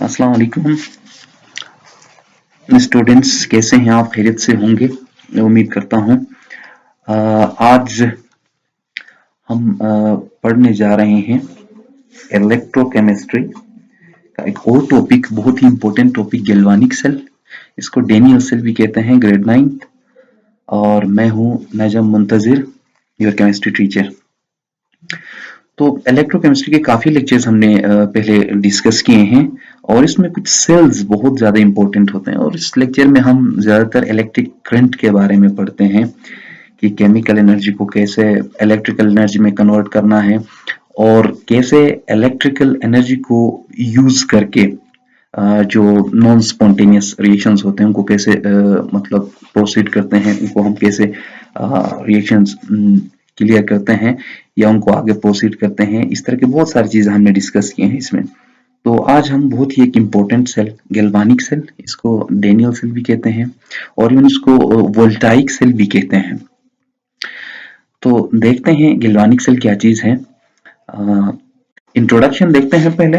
अस्सलाम वालेकुम स्टूडेंट्स, कैसे हैं आप? खैरियत से होंगे, मैं उम्मीद करता हूं। आज हम पढ़ने जा रहे हैं इलेक्ट्रोकेमिस्ट्री का एक और टॉपिक, बहुत ही इंपॉर्टेंट टॉपिक, गैल्वानिक सेल। इसको डेनियल सेल भी कहते हैं, ग्रेड 9th। और मैं हूं नजम मुंतजिर, योर केमिस्ट्री टीचर। तो इलेक्ट्रोकेमिस्ट्री के काफी लेक्चर्स हमने पहले डिस्कस किए हैं और इसमें कुछ सेल्स बहुत ज्यादा इंपॉर्टेंट होते हैं। और इस लेक्चर में हम ज्यादातर इलेक्ट्रिक करंट के बारे में पढ़ते हैं कि केमिकल एनर्जी को कैसे इलेक्ट्रिकल एनर्जी में कन्वर्ट करना है और कैसे इलेक्ट्रिकल एनर्जी को यूज करके जो नॉन स्पॉन्टेनियस रिएक्शंस होते हैं उनको कैसे मतलब प्रोसीड करते हैं, उनको हम कैसे रिएक्शंस क्लियर करते हैं या उनको आगे प्रोसीड करते हैं। इस तरह की बहुत सारी चीजें हमने डिस्कस किए हैं इसमें। तो आज हम बहुत ही एक इम्पोर्टेंट सेल, गैल्वानिक सेल, इसको डेनियल सेल भी कहते हैं और इवन इसको वोल्टाइक सेल भी कहते हैं। तो देखते हैं गैल्वानिक सेल क्या चीज है। इंट्रोडक्शन देखते हैं पहले।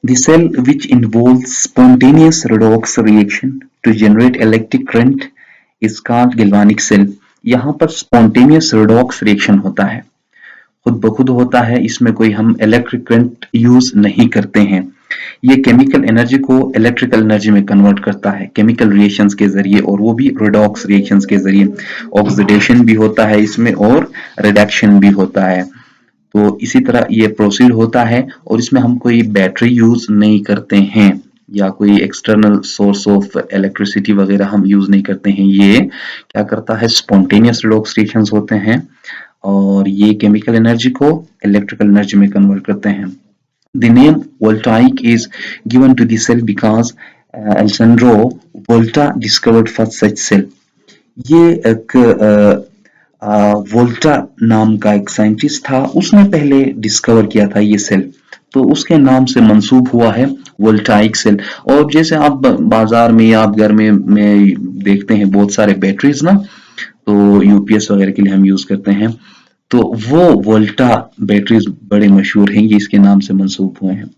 The cell which involves spontaneous redox reaction to generate electric current is called galvanic cell। यहाँ पर spontaneous redox reaction होता है, खुद ब खुद होता है, इसमें कोई हम इलेक्ट्रिक करंट यूज नहीं करते हैं। ये केमिकल एनर्जी को इलेक्ट्रिकल एनर्जी में कन्वर्ट करता है केमिकल रिएक्शंस के जरिए, और वो भी रिडॉक्स रिएक्शंस के जरिए। ऑक्सीडेशन भी होता है इसमें और रिडक्शन भी होता है। तो इसी तरह ये प्रोसीड होता है और इसमें हम कोई बैटरी यूज नहीं करते हैं या कोई एक्सटर्नल सोर्स ऑफ इलेक्ट्रिसिटी वगैरह हम यूज नहीं करते हैं। ये क्या करता है, स्पॉन्टेनियस रिडॉक्स रिएक्शंस होते हैं और ये केमिकल एनर्जी को इलेक्ट्रिकल एनर्जी में कन्वर्ट करते हैं। The name voltaic is given to the cell because Alessandro Volta discovered first such cell। ये एक वोल्टा नाम का एक साइंटिस्ट था, उसने पहले डिस्कवर किया था ये सेल, तो उसके नाम से मंसूब हुआ है वोल्टाइक सेल। और जैसे आप बाजार में या आप घर में देखते हैं बहुत सारे बैटरीज ना, तो यूपीएस वगैरह के लिए हम यूज करते हैं, तो वो वोल्टा बैटरीज बड़े मशहूर हैं, ये इसके नाम से मंसूब हुए हैं।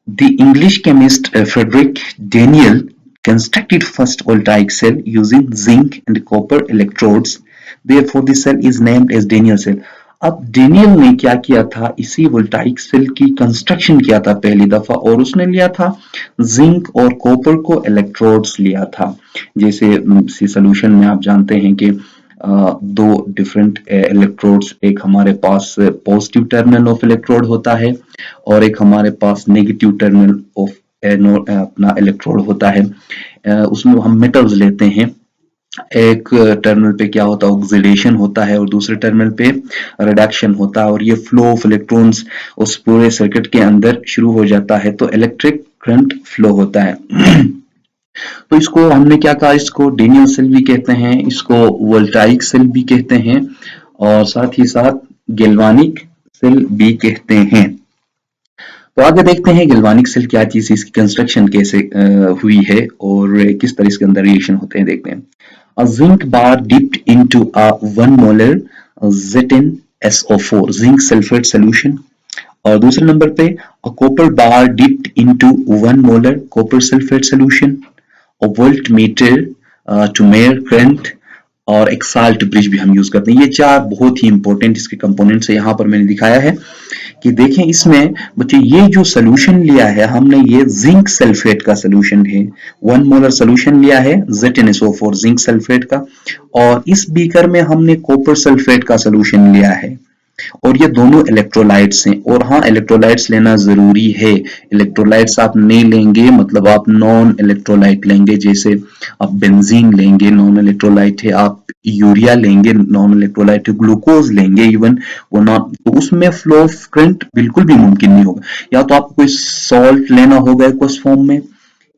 The English chemist Frederick Daniel constructed first voltaic cell using zinc and copper electrodes, therefore the cell is named as Daniel cell। अब डेनियल ने क्या किया था, इसी वोल्टाइक सेल की कंस्ट्रक्शन किया था पहली दफा, और उसने लिया था जिंक और कॉपर को इलेक्ट्रोड्स लिया था। जैसे सोल्यूशन में आप जानते हैं कि दो डिफरेंट इलेक्ट्रोड्स, एक हमारे पास पॉजिटिव टर्मिनल ऑफ इलेक्ट्रोड होता है और एक हमारे पास नेगेटिव टर्मिनल ऑफ अपना इलेक्ट्रोड होता है। उसमें हम मेटल्स लेते हैं, एक टर्मिनल पे क्या होता है, ऑक्सीडेशन होता है, और दूसरे टर्मिनल पे रिडक्शन होता है, और ये फ्लो ऑफ इलेक्ट्रॉन्स उस पूरे सर्किट के अंदर शुरू हो जाता है, तो इलेक्ट्रिक करंट फ्लो होता है। तो इसको हमने क्या कहा, इसको डेनियल सेल भी कहते हैं, इसको वोल्टाइक सेल भी कहते हैं और साथ ही साथ गैल्वानिक सेल भी कहते हैं। तो आगे देखते हैं गैल्वानिक सेल क्या चीज, इसकी कंस्ट्रक्शन कैसे हुई है और किस तरह इसके अंदर रिएक्शन होते हैं, देखते हैं। A zinc bar dipped into a 1 molar ZnSO4 zinc sulfate solution। और दूसरे नंबर पे a copper bar dipped into 1 molar copper sulfate solution, a voltmeter to measure current, और एक साल्ट ब्रिज भी हम यूज करते हैं। ये चार बहुत ही इंपॉर्टेंट इसके कंपोनेंट्स है, यहाँ पर मैंने दिखाया है कि देखें इसमें बच्चे, ये जो सोल्यूशन लिया है हमने, ये जिंक सल्फेट का सोल्यूशन है, 1 मोलर सोल्यूशन लिया है ZnSO4 जिंक सल्फेट का, और इस बीकर में हमने कॉपर सल्फेट का सोल्यूशन लिया है, और ये दोनों इलेक्ट्रोलाइट्स हैं। और हाँ, इलेक्ट्रोलाइट्स लेना जरूरी है, इलेक्ट्रोलाइट्स आप नहीं लेंगे मतलब आप नॉन इलेक्ट्रोलाइट लेंगे, जैसे आप बेंजीन लेंगे नॉन इलेक्ट्रोलाइट है, आप यूरिया लेंगे नॉन इलेक्ट्रोलाइट है, ग्लूकोज लेंगे इवन वो नॉन, तो उसमें फ्लो ऑफ करंट बिल्कुल भी मुमकिन नहीं होगा। या तो आपको कोई सॉल्ट लेना होगा एक्वस फॉर्म में,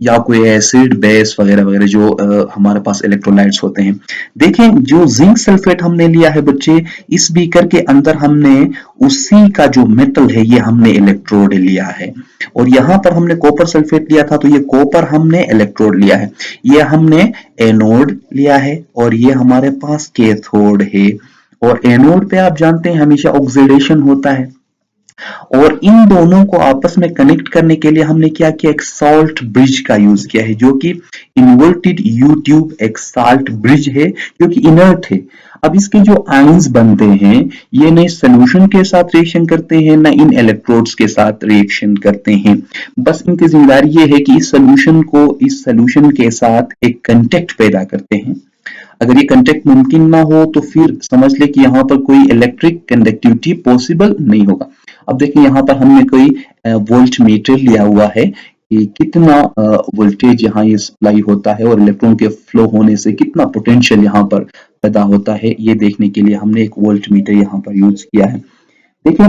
या कोई एसिड बेस वगैरह वगैरह जो हमारे पास इलेक्ट्रोलाइट्स होते हैं। देखें जो जिंक सल्फेट हमने लिया है बच्चे, इस बीकर के अंदर हमने उसी का जो मेटल है ये हमने इलेक्ट्रोड लिया है, और यहां पर हमने कॉपर सल्फेट लिया था, तो ये कॉपर हमने इलेक्ट्रोड लिया है, ये हमने एनोड लिया है, और ये हमारे पास कैथोड है। और एनोड पे आप जानते हैं हमेशा ऑक्सीडेशन होता है, और इन दोनों को आपस में कनेक्ट करने के लिए हमने क्या किया, एक सॉल्ट ब्रिज का यूज किया है, जो कि इन्वर्टेड यू ट्यूब एक सॉल्ट ब्रिज है जो कि इनर्ट है। अब इसके जो आयंस बनते हैं ये न सोल्यूशन के साथ रिएक्शन करते हैं न इन इलेक्ट्रोड्स के साथ रिएक्शन करते हैं, बस इनकी जिम्मेदारी ये है कि इस सोल्यूशन को इस सोल्यूशन के साथ एक कंटेक्ट पैदा करते हैं। अगर ये कंटेक्ट मुमकिन ना हो तो फिर समझ ले कि यहाँ पर कोई इलेक्ट्रिक कंडक्टिविटी पॉसिबल नहीं होगा। अब देखिए यहाँ पर हमने कोई वोल्ट मीटर लिया हुआ है कि कितना वोल्टेज यहाँ ये सप्लाई होता है और इलेक्ट्रॉन के फ्लो होने से कितना पोटेंशियल यहाँ पर पैदा होता है, ये देखने के लिए हमने एक वोल्ट मीटर यहाँ पर यूज किया है। देखिए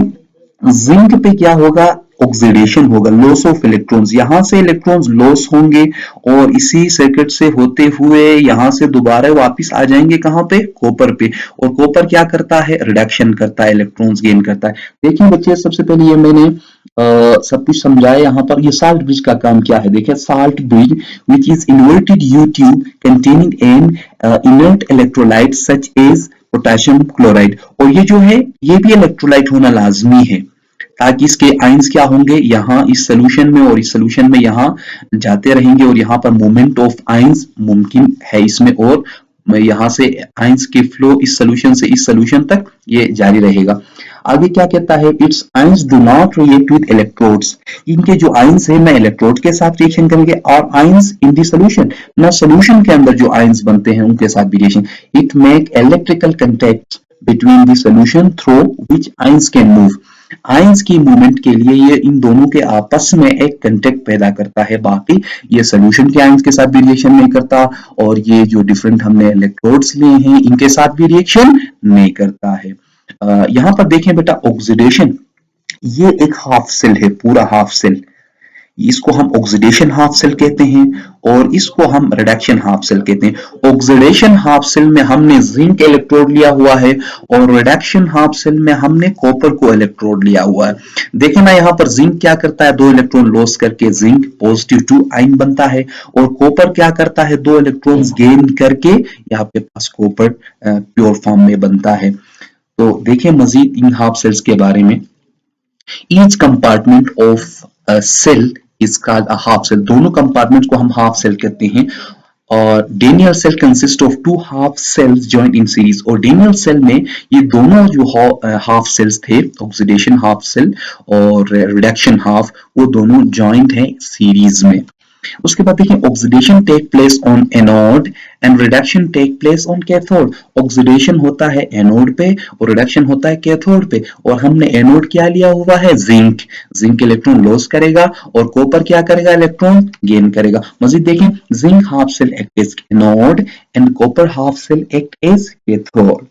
जिंक पे क्या होगा, ऑक्सीडेशन होगा, लॉस ऑफ इलेक्ट्रॉन्स, यहां से इलेक्ट्रॉन्स लॉस होंगे और इसी सर्किट से होते हुए यहां से दोबारा वापस आ जाएंगे कहां पे, कॉपर पे। और कॉपर क्या करता है, रिडक्शन करता है, इलेक्ट्रॉन्स गेन करता है। देखिए बच्चे सबसे पहले ये मैंने सब कुछ समझाया। यहाँ पर ये साल्ट ब्रिज का काम क्या है, देखिए salt bridge which is inverted U tube containing an inert electrolyte such as potassium chloride. और ये जो है ये भी इलेक्ट्रोलाइट होना लाजमी है ताकि इसके आयंस क्या होंगे, यहाँ इस सोल्यूशन में और इस सोल्यूशन में यहाँ जाते रहेंगे और यहाँ पर मूवमेंट ऑफ आयंस मुमकिन है इसमें, और यहाँ से आयंस के फ्लो इस सोल्यूशन से इस सोल्यूशन तक ये जारी रहेगा। आगे क्या कहता है, it's ions do not react with electrodes, इनके जो आयंस है ना इलेक्ट्रोड के साथ रिएक्शन करेंगे, और आयंस इन द सॉल्यूशन ना सॉल्यूशन के अंदर जो आयंस बनते हैं उनके साथ भी reaction. It make electrical contact between the solution through which ions can move, ions की मूवमेंट के लिए ये इन दोनों के आपस में एक कांटेक्ट पैदा करता है, बाकी ये सॉल्यूशन के आयंस के साथ भी रिएक्शन नहीं करता और ये जो डिफरेंट हमने इलेक्ट्रोड्स लिए हैं इनके साथ भी रिएक्शन नहीं करता है। यहाँ पर देखें बेटा ऑक्सीडेशन, ये एक हाफ सेल है, पूरा हाफ सेल, इसको हम ऑक्सीडेशन हाफ सेल कहते हैं और इसको हम रिडक्शन हाफ सेल कहते हैं। ऑक्सीडेशन हाफ सेल में हमने जिंक इलेक्ट्रोड लिया हुआ है और रिडक्शन हाफ सेल में हमने कॉपर को इलेक्ट्रोड लिया हुआ है। देखें ना यहाँ पर जिंक क्या करता है, 2 इलेक्ट्रॉन लॉस करके जिंक पॉजिटिव 2 आयन बनता है, और कॉपर क्या करता है, 2 इलेक्ट्रॉन्स गेन करके यहाँ पे पास कॉपर प्योर फॉर्म में बनता है। तो देखिए मजीद इन हाफ सेल्स के बारे में, each compartment of cell is called a half cell, दोनों कंपार्टमेंट को हम हाफ सेल कहते हैं। और Daniel cell consist of 2 half cells joint in series, और डेनियल सेल में ये दोनों जो हाफ सेल्स थे, ऑक्सीडेशन हाफ सेल और रिडक्शन हाफ, वो दोनों जॉइंट हैं सीरीज में। उसके बाद देखिए oxidation take place on anode and reduction take place on cathode, oxidation होता है एनोड पे और रिडक्शन होता है कैथोड पे। और हमने एनोड क्या लिया हुआ है, जिंक, जिंक इलेक्ट्रॉन लॉस करेगा और कॉपर क्या करेगा, इलेक्ट्रॉन गेन करेगा। मजीद देखें zinc half cell act as anode and copper half cell act as cathode.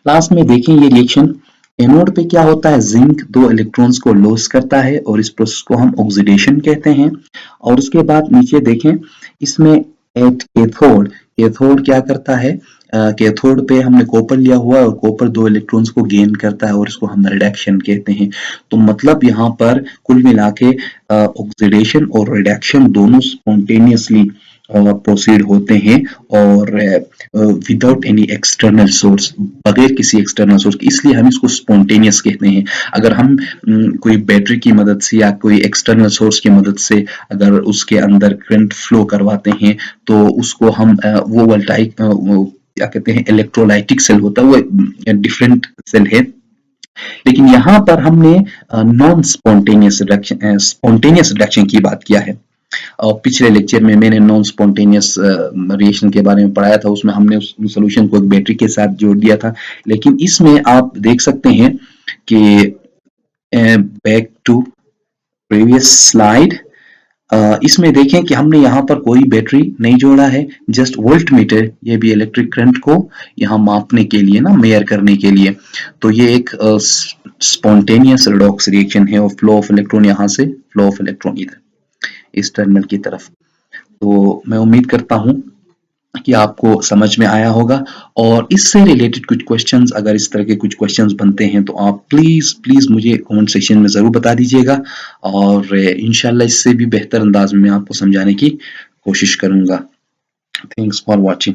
Last में देखें ये रिएक्शन, एनोड पे क्या होता है, जिंक 2 इलेक्ट्रॉन्स को लॉस करता है और इस प्रोसेस को हम ऑक्सीडेशन कहते हैं। और उसके बाद नीचे देखें इसमें एट कैथोड, कैथोड क्या करता है, कैथोड पे हमने कॉपर लिया हुआ है और कॉपर 2 इलेक्ट्रॉन्स को गेन करता है और इसको हम रिडक्शन कहते हैं। तो मतलब यहाँ पर कुल मिला के ऑक्सीडेशन और रिडक्शन दोनों स्पॉन्टेनियसली प्रोसीड होते हैं और विदाउट एनी एक्सटर्नल सोर्स, बगैर किसी एक्सटर्नल सोर्स, इसलिए हम इसको स्पॉन्टेनियस कहते हैं। अगर हम कोई बैटरी की मदद से या कोई एक्सटर्नल सोर्स की मदद से अगर उसके अंदर करंट फ्लो करवाते हैं तो उसको हम वो वोल्टाइक क्या कहते हैं, इलेक्ट्रोलाइटिक सेल होता है, वो डिफरेंट सेल है। लेकिन यहाँ पर हमने नॉन स्पॉन्टेनियस रिडक्शन की बात किया है। और पिछले लेक्चर में मैंने नॉन स्पॉन्टेनियस रिएक्शन के बारे में पढ़ाया था, उसमें हमने उस सोल्यूशन को एक बैटरी के साथ जोड़ दिया था। लेकिन इसमें आप देख सकते हैं कि बैक टू प्रीवियस स्लाइड, इसमें देखें कि हमने यहाँ पर कोई बैटरी नहीं जोड़ा है, जस्ट वोल्ट मीटर, ये भी इलेक्ट्रिक करंट को यहाँ मापने के लिए ना, मेयर करने के लिए। तो ये एक स्पॉन्टेनियस रिडॉक्स रिएक्शन है और फ्लो ऑफ इलेक्ट्रॉन यहाँ से, फ्लो ऑफ इलेक्ट्रॉन इधर इस टर्मिनल की तरफ। तो मैं उम्मीद करता हूं कि आपको समझ में आया होगा। और इससे रिलेटेड कुछ क्वेश्चंस, अगर इस तरह के कुछ क्वेश्चंस बनते हैं तो आप प्लीज मुझे कमेंट सेक्शन में जरूर बता दीजिएगा और इंशाल्लाह इससे भी बेहतर अंदाज में मैं आपको समझाने की कोशिश करूंगा। Thanks for watching.